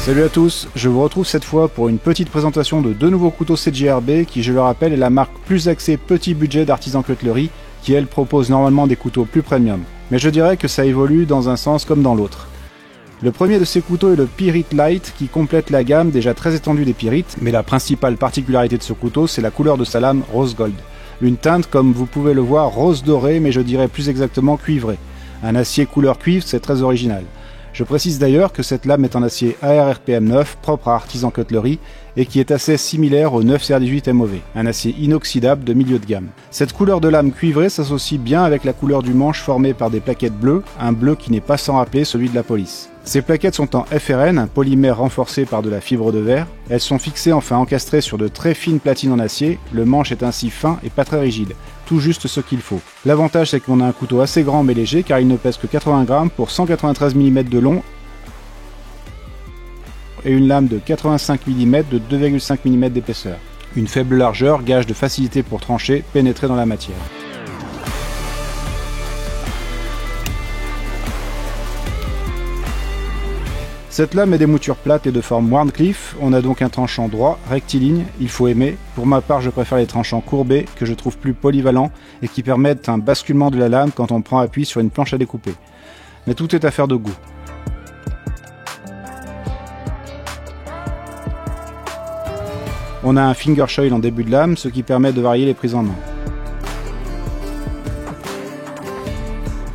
Salut à tous, je vous retrouve cette fois pour une petite présentation de deux nouveaux couteaux CJRB qui, je le rappelle, est la marque plus axée petit budget d'Artisan Cutlery qui, elle, propose normalement des couteaux plus premium. Mais je dirais que ça évolue dans un sens comme dans l'autre. Le premier de ces couteaux est le Pyrite Light qui complète la gamme déjà très étendue des Pyrites, mais la principale particularité de ce couteau, c'est la couleur de sa lame rose gold. Une teinte, comme vous pouvez le voir, rose doré, mais je dirais plus exactement cuivré. Un acier couleur cuivre, c'est très original. Je précise d'ailleurs que cette lame est en acier ARRPM 9, propre à Artisan Cutlery, et qui est assez similaire au 9CR18 MOV, un acier inoxydable de milieu de gamme. Cette couleur de lame cuivrée s'associe bien avec la couleur du manche formée par des plaquettes bleues, un bleu qui n'est pas sans rappeler celui de la police. Ces plaquettes sont en FRN, un polymère renforcé par de la fibre de verre. Elles sont fixées enfin encastrées sur de très fines platines en acier, le manche est ainsi fin et pas très rigide, tout juste ce qu'il faut. L'avantage c'est qu'on a un couteau assez grand mais léger car il ne pèse que 80 grammes pour 193 mm de long et une lame de 85 mm de 2,5 mm d'épaisseur. Une faible largeur, gage de facilité pour trancher, pénétrer dans la matière. Cette lame est des moutures plates et de forme Wharncliffe, on a donc un tranchant droit, rectiligne, il faut aimer. Pour ma part, je préfère les tranchants courbés, que je trouve plus polyvalents et qui permettent un basculement de la lame quand on prend appui sur une planche à découper. Mais tout est affaire de goût. On a un finger choil en début de lame, ce qui permet de varier les prises en main.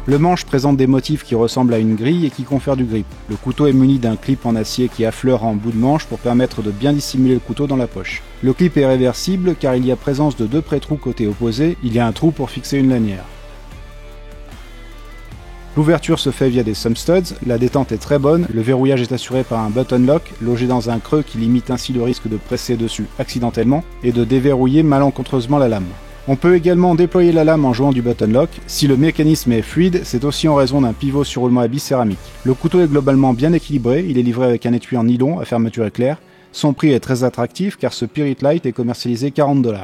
Le manche présente des motifs qui ressemblent à une grille et qui confèrent du grip. Le couteau est muni d'un clip en acier qui affleure en bout de manche pour permettre de bien dissimuler le couteau dans la poche. Le clip est réversible car il y a présence de deux pré-trous côté opposé, il y a un trou pour fixer une lanière. L'ouverture se fait via des thumb studs, la détente est très bonne, le verrouillage est assuré par un button lock, logé dans un creux qui limite ainsi le risque de presser dessus accidentellement et de déverrouiller malencontreusement la lame. On peut également déployer la lame en jouant du button lock. Si le mécanisme est fluide, c'est aussi en raison d'un pivot sur roulement à billes céramique. Le couteau est globalement bien équilibré, il est livré avec un étui en nylon à fermeture éclair. Son prix est très attractif car ce Pyrite Light est commercialisé 40 $.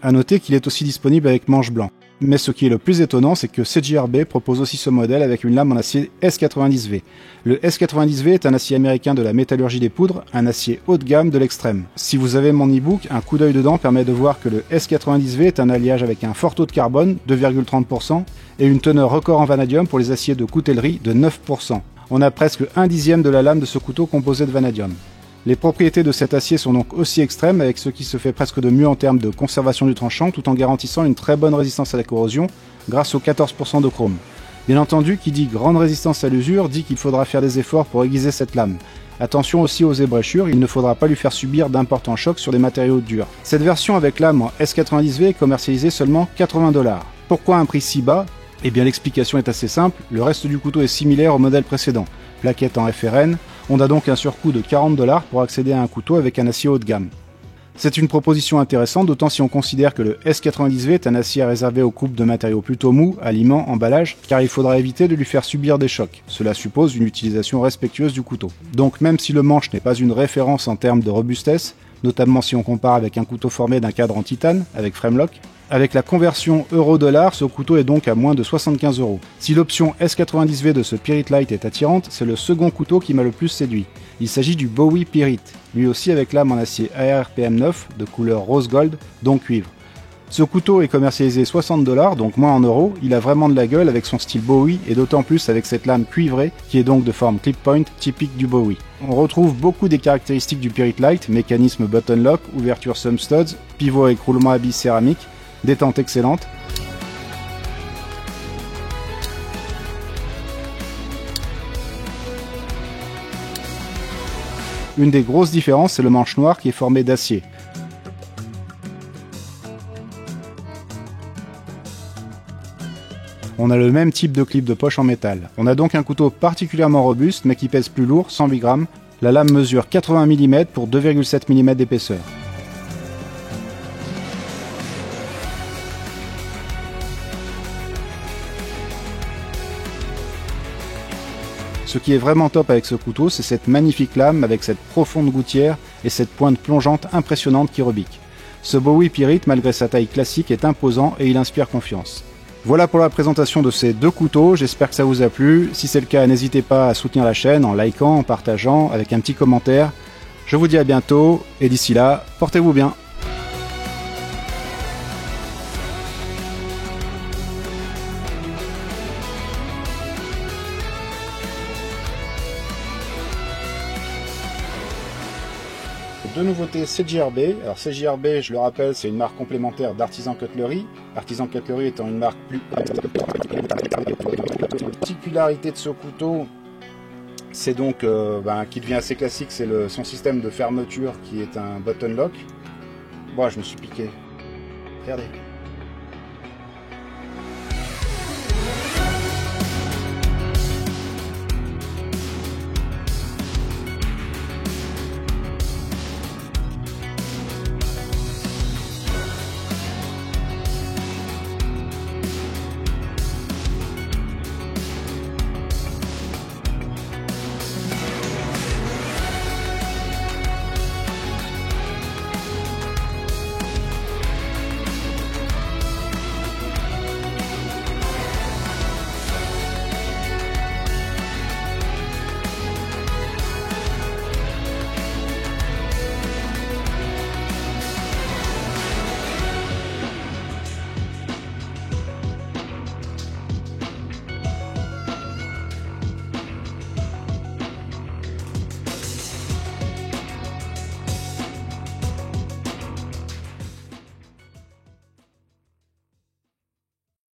A noter qu'il est aussi disponible avec manche blanc. Mais ce qui est le plus étonnant, c'est que CJRB propose aussi ce modèle avec une lame en acier S90V. Le S90V est un acier américain de la métallurgie des poudres, un acier haut de gamme de l'extrême. Si vous avez mon e-book, un coup d'œil dedans permet de voir que le S90V est un alliage avec un fort taux de carbone, 2,30%, et une teneur record en vanadium pour les aciers de coutellerie de 9%. On a presque un dixième de la lame de ce couteau composé de vanadium. Les propriétés de cet acier sont donc aussi extrêmes avec ce qui se fait presque de mieux en termes de conservation du tranchant tout en garantissant une très bonne résistance à la corrosion grâce aux 14% de chrome. Bien entendu, qui dit grande résistance à l'usure dit qu'il faudra faire des efforts pour aiguiser cette lame. Attention aussi aux ébréchures, il ne faudra pas lui faire subir d'importants chocs sur des matériaux durs. Cette version avec lame en S90V est commercialisée seulement 80 $. Pourquoi un prix si bas ? Eh bien l'explication est assez simple, le reste du couteau est similaire au modèle précédent. Plaquette en FRN, on a donc un surcoût de 40 $ pour accéder à un couteau avec un acier haut de gamme. C'est une proposition intéressante, d'autant si on considère que le S90V est un acier réservé aux coupes de matériaux plutôt mous, aliments, emballage, car il faudra éviter de lui faire subir des chocs. Cela suppose une utilisation respectueuse du couteau. Donc même si le manche n'est pas une référence en termes de robustesse, notamment si on compare avec un couteau formé d'un cadre en titane, avec framelock, avec la conversion euro-dollar, ce couteau est donc à moins de 75 €. Si l'option S90V de ce Pyrite Light est attirante, c'est le second couteau qui m'a le plus séduit. Il s'agit du Bowie Pyrite, lui aussi avec lame en acier ARPM 9 de couleur rose gold, donc cuivre. Ce couteau est commercialisé 60 $, donc moins en euros, il a vraiment de la gueule avec son style Bowie et d'autant plus avec cette lame cuivrée qui est donc de forme clip point typique du Bowie. On retrouve beaucoup des caractéristiques du Pyrite Light, mécanisme button lock, ouverture thumb studs, pivot avec roulement à billes céramique, détente excellente. Une des grosses différences, c'est le manche noir qui est formé d'acier. On a le même type de clip de poche en métal. On a donc un couteau particulièrement robuste mais qui pèse plus lourd, 108 grammes. La lame mesure 80 mm pour 2,7 mm d'épaisseur. Ce qui est vraiment top avec ce couteau, c'est cette magnifique lame avec cette profonde gouttière et cette pointe plongeante impressionnante qui rebique. Ce Bowie Pyrite, malgré sa taille classique, est imposant et il inspire confiance. Voilà pour la présentation de ces deux couteaux, j'espère que ça vous a plu. Si c'est le cas, n'hésitez pas à soutenir la chaîne en likant, en partageant, avec un petit commentaire. Je vous dis à bientôt, et d'ici là, portez-vous bien. Deux nouveautés CJRB. Alors CJRB, je le rappelle, c'est une marque complémentaire d'Artisan Cutlery. Artisan Cutlery étant une marque plus... La particularité de ce couteau, c'est donc qui devient assez classique, c'est son système de fermeture qui est un button lock. Bon, je me suis piqué. Regardez.